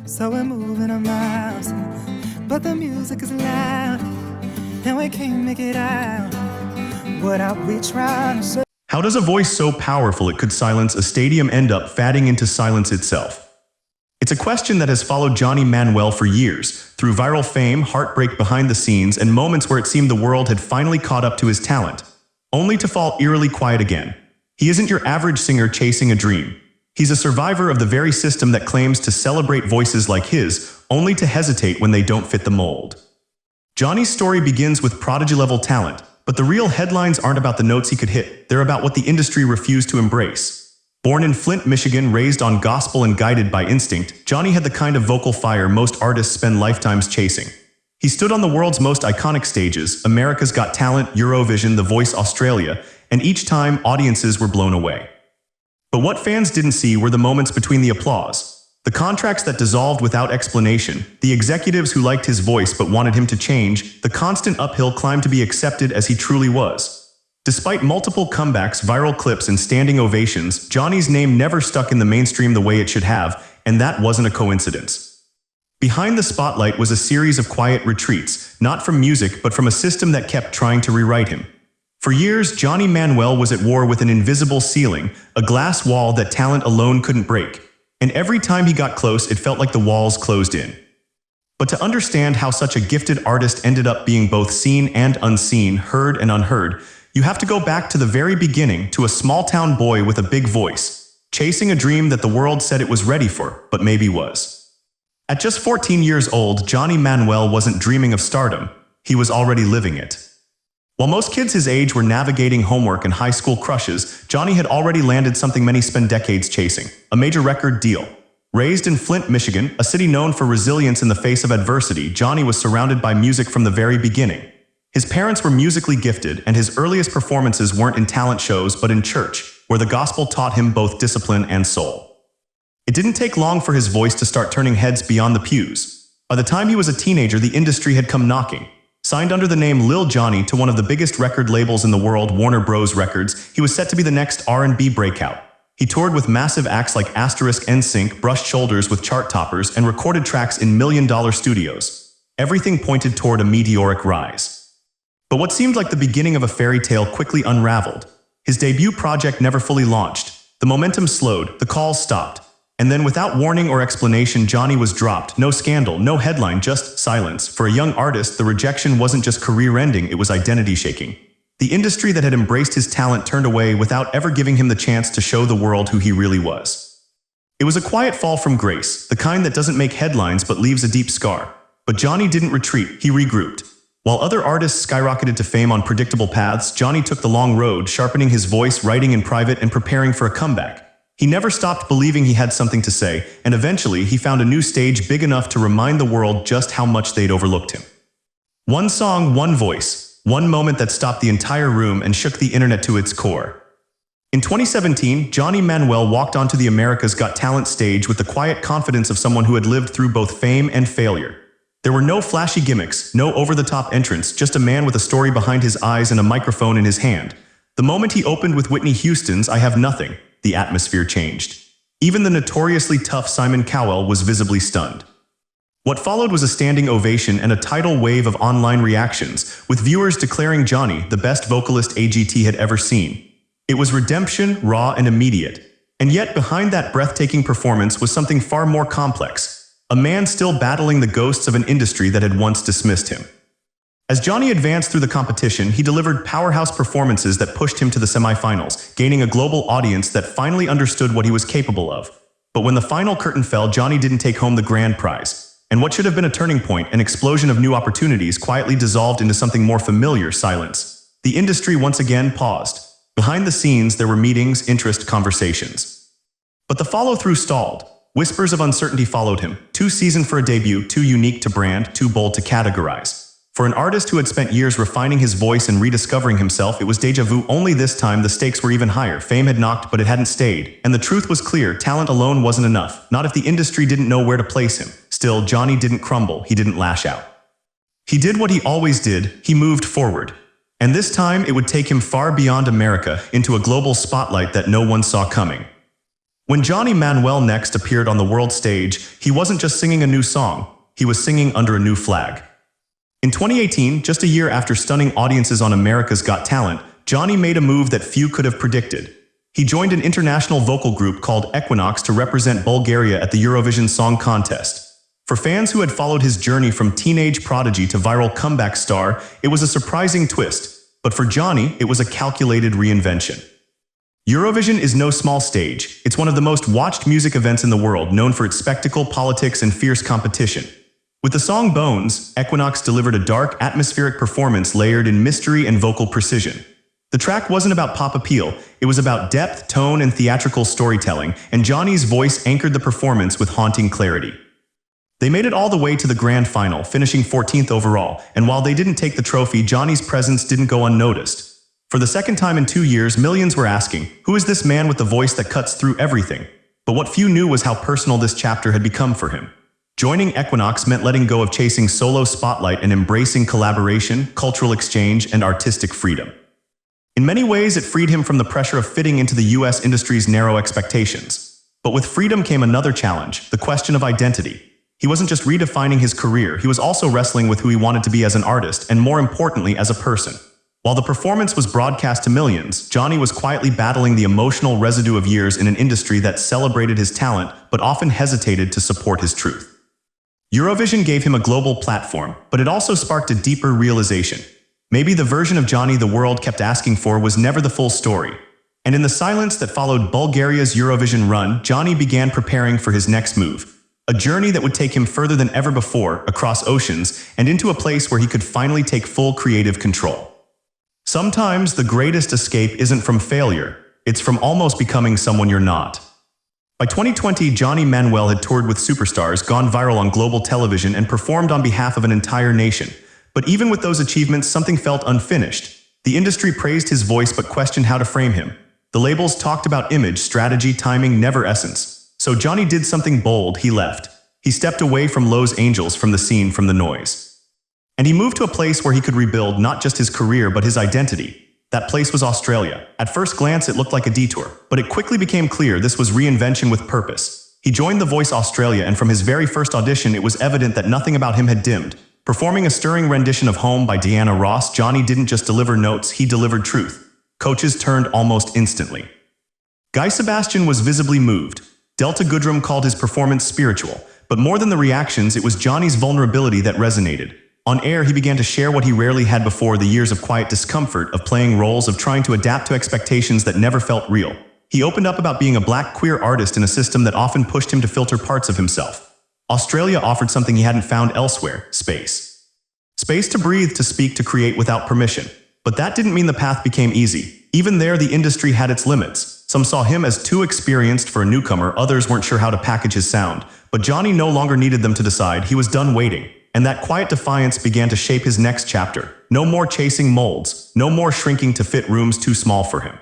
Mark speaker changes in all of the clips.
Speaker 1: So we're moving our mouths, but the music is loud, and we can't make it out. What are we trying to say?
Speaker 2: How does a voice so powerful it could silence a stadium end up fading into silence itself? It's a question that has followed Johnny Manuel for years, through viral fame, heartbreak behind the scenes, and moments where it seemed the world had finally caught up to his talent, only to fall eerily quiet again. He isn't your average singer chasing a dream. He's a survivor of the very system that claims to celebrate voices like his, only to hesitate when they don't fit the mold. Johnny's story begins with prodigy-level talent, but the real headlines aren't about the notes he could hit, they're about what the industry refused to embrace. Born in Flint, Michigan, raised on gospel and guided by instinct, Johnny had the kind of vocal fire most artists spend lifetimes chasing. He stood on the world's most iconic stages, America's Got Talent, Eurovision, The Voice Australia, and each time audiences were blown away. But what fans didn't see were the moments between the applause, the contracts that dissolved without explanation, the executives who liked his voice but wanted him to change, the constant uphill climb to be accepted as he truly was. Despite multiple comebacks, viral clips, and standing ovations, Johnny's name never stuck in the mainstream the way it should have, and that wasn't a coincidence. Behind the spotlight was a series of quiet retreats, not from music but from a system that kept trying to rewrite him. For years, Johnny Manuel was at war with an invisible ceiling, a glass wall that talent alone couldn't break. And every time he got close, it felt like the walls closed in. But to understand how such a gifted artist ended up being both seen and unseen, heard and unheard, you have to go back to the very beginning, to a small-town boy with a big voice, chasing a dream that the world said it was ready for, but maybe was. At just 14 years old, Johnny Manuel wasn't dreaming of stardom, he was already living it. While most kids his age were navigating homework and high school crushes, Johnny had already landed something many spend decades chasing, a major record deal. Raised in Flint, Michigan, a city known for resilience in the face of adversity, Johnny was surrounded by music from the very beginning. His parents were musically gifted, and his earliest performances weren't in talent shows but in church, where the gospel taught him both discipline and soul. It didn't take long for his voice to start turning heads beyond the pews. By the time he was a teenager, the industry had come knocking. Signed under the name Lil Johnny to one of the biggest record labels in the world, Warner Bros. Records, he was set to be the next R&B breakout. He toured with massive acts like NSYNC, brushed shoulders with chart toppers, and recorded tracks in million-dollar studios. Everything pointed toward a meteoric rise. But what seemed like the beginning of a fairy tale quickly unraveled. His debut project never fully launched. The momentum slowed, the calls stopped. And then without warning or explanation, Johnny was dropped. No scandal, no headline, just silence. For a young artist, the rejection wasn't just career-ending, it was identity-shaking. The industry that had embraced his talent turned away without ever giving him the chance to show the world who he really was. It was a quiet fall from grace, the kind that doesn't make headlines but leaves a deep scar. But Johnny didn't retreat, he regrouped. While other artists skyrocketed to fame on predictable paths, Johnny took the long road, sharpening his voice, writing in private, and preparing for a comeback. He never stopped believing he had something to say, and eventually he found a new stage big enough to remind the world just how much they'd overlooked him. One song, one voice, one moment that stopped the entire room and shook the internet to its core. In 2017, Johnny Manuel walked onto the America's Got Talent stage with the quiet confidence of someone who had lived through both fame and failure. There were no flashy gimmicks, no over-the-top entrance, just a man with a story behind his eyes and a microphone in his hand. The moment he opened with Whitney Houston's I Have Nothing, the atmosphere changed. Even the notoriously tough Simon Cowell was visibly stunned. What followed was a standing ovation and a tidal wave of online reactions, with viewers declaring Johnny the best vocalist AGT had ever seen. It was redemption, raw and immediate. And yet behind that breathtaking performance was something far more complex. A man still battling the ghosts of an industry that had once dismissed him. As Johnny advanced through the competition, he delivered powerhouse performances that pushed him to the semifinals, gaining a global audience that finally understood what he was capable of. But when the final curtain fell, Johnny didn't take home the grand prize. And what should have been a turning point, an explosion of new opportunities, quietly dissolved into something more familiar: silence. The industry once again paused. Behind the scenes, there were meetings, interest, conversations. But the follow-through stalled. Whispers of uncertainty followed him, too seasoned for a debut, too unique to brand, too bold to categorize. For an artist who had spent years refining his voice and rediscovering himself, it was déjà vu. Only this time the stakes were even higher. Fame had knocked, but it hadn't stayed. And the truth was clear, talent alone wasn't enough, not if the industry didn't know where to place him. Still, Johnny didn't crumble, he didn't lash out. He did what he always did, he moved forward. And this time it would take him far beyond America, into a global spotlight that no one saw coming. When Johnny Manuel next appeared on the world stage, he wasn't just singing a new song, he was singing under a new flag. In 2018, just a year after stunning audiences on America's Got Talent, Johnny made a move that few could have predicted. He joined an international vocal group called Equinox to represent Bulgaria at the Eurovision Song Contest. For fans who had followed his journey from teenage prodigy to viral comeback star, it was a surprising twist, but for Johnny, it was a calculated reinvention. Eurovision is no small stage. It's one of the most watched music events in the world, known for its spectacle, politics, and fierce competition. With the song Bones, Equinox delivered a dark, atmospheric performance layered in mystery and vocal precision. The track wasn't about pop appeal, it was about depth, tone, and theatrical storytelling, and Johnny's voice anchored the performance with haunting clarity. They made it all the way to the grand final, finishing 14th overall, and while they didn't take the trophy, Johnny's presence didn't go unnoticed. For the second time in 2 years, millions were asking, who is this man with the voice that cuts through everything? But what few knew was how personal this chapter had become for him. Joining Equinox meant letting go of chasing solo spotlight and embracing collaboration, cultural exchange, and artistic freedom. In many ways, it freed him from the pressure of fitting into the US industry's narrow expectations. But with freedom came another challenge, the question of identity. He wasn't just redefining his career, he was also wrestling with who he wanted to be as an artist and, more importantly, as a person. While the performance was broadcast to millions, Johnny was quietly battling the emotional residue of years in an industry that celebrated his talent but often hesitated to support his truth. Eurovision gave him a global platform, but it also sparked a deeper realization. Maybe the version of Johnny the world kept asking for was never the full story. And in the silence that followed Bulgaria's Eurovision run, Johnny began preparing for his next move. A journey that would take him further than ever before, across oceans, and into a place where he could finally take full creative control. Sometimes the greatest escape isn't from failure, it's from almost becoming someone you're not. By 2020, Johnny Manuel had toured with superstars, gone viral on global television, and performed on behalf of an entire nation. But even with those achievements, something felt unfinished. The industry praised his voice but questioned how to frame him. The labels talked about image, strategy, timing, never essence. So Johnny did something bold. He left. He stepped away from Los Angeles, from the scene, from the noise. And he moved to a place where he could rebuild not just his career but his identity. That place was Australia. At first glance, it looked like a detour, but it quickly became clear this was reinvention with purpose. He joined The Voice Australia, and from his very first audition, it was evident that nothing about him had dimmed. Performing a stirring rendition of Home by Diana Ross, Johnny didn't just deliver notes, he delivered truth. Coaches turned almost instantly. Guy Sebastian was visibly moved. Delta Goodrum called his performance spiritual, but more than the reactions, it was Johnny's vulnerability that resonated. On air, he began to share what he rarely had before: the years of quiet discomfort, of playing roles, of trying to adapt to expectations that never felt real. He opened up about being a black queer artist in a system that often pushed him to filter parts of himself. Australia offered something he hadn't found elsewhere: space. Space to breathe, to speak, to create without permission. But that didn't mean the path became easy. Even there, the industry had its limits. Some saw him as too experienced for a newcomer, others weren't sure how to package his sound. But Johnny no longer needed them to decide, he was done waiting. And that quiet defiance began to shape his next chapter. No more chasing molds, no more shrinking to fit rooms too small for him.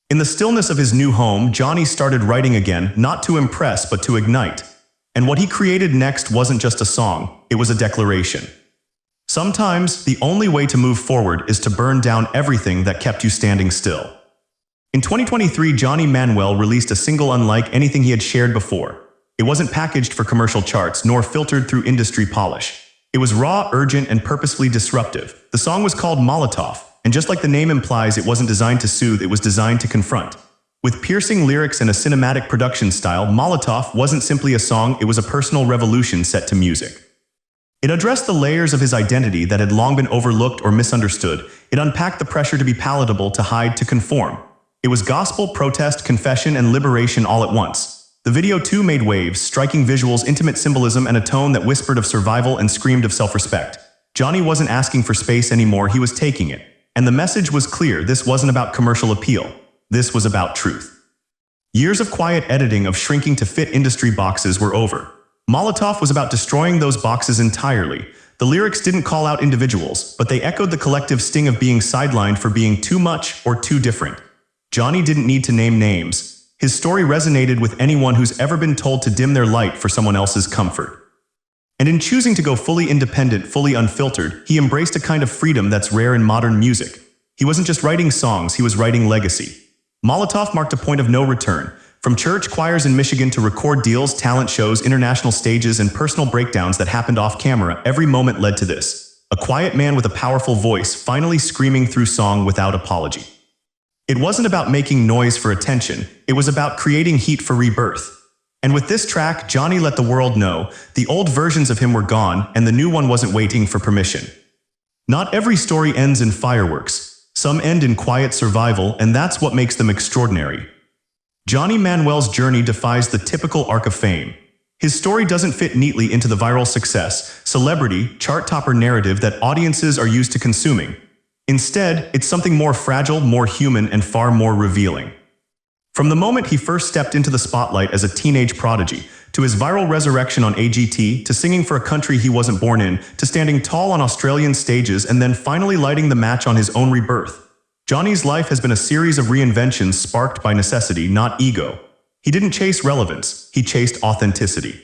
Speaker 2: In the stillness of his new home, Johnny started writing again, not to impress but to ignite. And what he created next wasn't just a song, it was a declaration. Sometimes, the only way to move forward is to burn down everything that kept you standing still. In 2023, Johnny Manuel released a single unlike anything he had shared before. It wasn't packaged for commercial charts, nor filtered through industry polish. It was raw, urgent, and purposefully disruptive. The song was called Molotov, and just like the name implies, it wasn't designed to soothe, it was designed to confront. With piercing lyrics and a cinematic production style, Molotov wasn't simply a song, it was a personal revolution set to music. It addressed the layers of his identity that had long been overlooked or misunderstood. It unpacked the pressure to be palatable, to hide, to conform. It was gospel, protest, confession, and liberation all at once. The video too made waves, striking visuals, intimate symbolism, and a tone that whispered of survival and screamed of self-respect. Johnny wasn't asking for space anymore, he was taking it. And the message was clear: this wasn't about commercial appeal. This was about truth. Years of quiet editing, of shrinking to fit industry boxes, were over. Molotov was about destroying those boxes entirely. The lyrics didn't call out individuals, but they echoed the collective sting of being sidelined for being too much or too different. Johnny didn't need to name names. His story resonated with anyone who's ever been told to dim their light for someone else's comfort. And in choosing to go fully independent, fully unfiltered, he embraced a kind of freedom that's rare in modern music. He wasn't just writing songs, he was writing legacy. Molotov marked a point of no return. From church choirs in Michigan to record deals, talent shows, international stages, and personal breakdowns that happened off camera, every moment led to this. A quiet man with a powerful voice finally screaming through song without apology. It wasn't about making noise for attention, it was about creating heat for rebirth. And with this track, Johnny let the world know the old versions of him were gone and the new one wasn't waiting for permission. Not every story ends in fireworks. Some end in quiet survival, and that's what makes them extraordinary. Johnny Manuel's journey defies the typical arc of fame. His story doesn't fit neatly into the viral success, celebrity, chart-topper narrative that audiences are used to consuming. Instead, it's something more fragile, more human, and far more revealing. From the moment he first stepped into the spotlight as a teenage prodigy, to his viral resurrection on AGT, to singing for a country he wasn't born in, to standing tall on Australian stages and then finally lighting the match on his own rebirth, Johnny's life has been a series of reinventions sparked by necessity, not ego. He didn't chase relevance, he chased authenticity.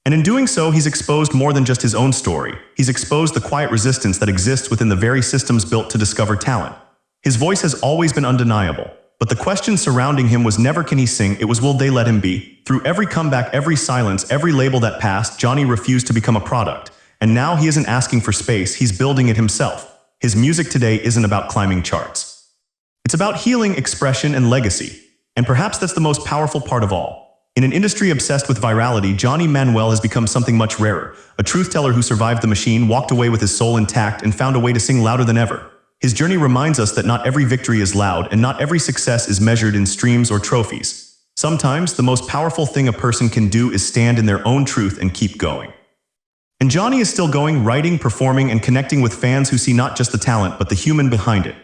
Speaker 2: And in doing so, he's exposed more than just his own story. He's exposed the quiet resistance that exists within the very systems built to discover talent. His voice has always been undeniable, but the question surrounding him was never can he sing, it was will they let him be. Through every comeback, every silence, every label that passed, Johnny refused to become a product. And now he isn't asking for space, he's building it himself. His music today isn't about climbing charts. It's about healing, expression, and legacy. And perhaps that's the most powerful part of all. In an industry obsessed with virality, Johnny Manuel has become something much rarer. A truth-teller who survived the machine, walked away with his soul intact, and found a way to sing louder than ever. His journey reminds us that not every victory is loud, and not every success is measured in streams or trophies. Sometimes, the most powerful thing a person can do is stand in their own truth and keep going. And Johnny is still going, writing, performing, and connecting with fans who see not just the talent, but the human behind it.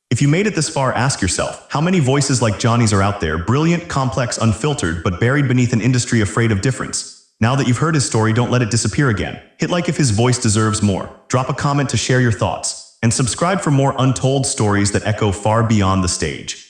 Speaker 2: If you made it this far, ask yourself, how many voices like Johnny's are out there, brilliant, complex, unfiltered, but buried beneath an industry afraid of difference? Now that you've heard his story, don't let it disappear again. Hit like if his voice deserves more. Drop a comment to share your thoughts. And subscribe for more untold stories that echo far beyond the stage.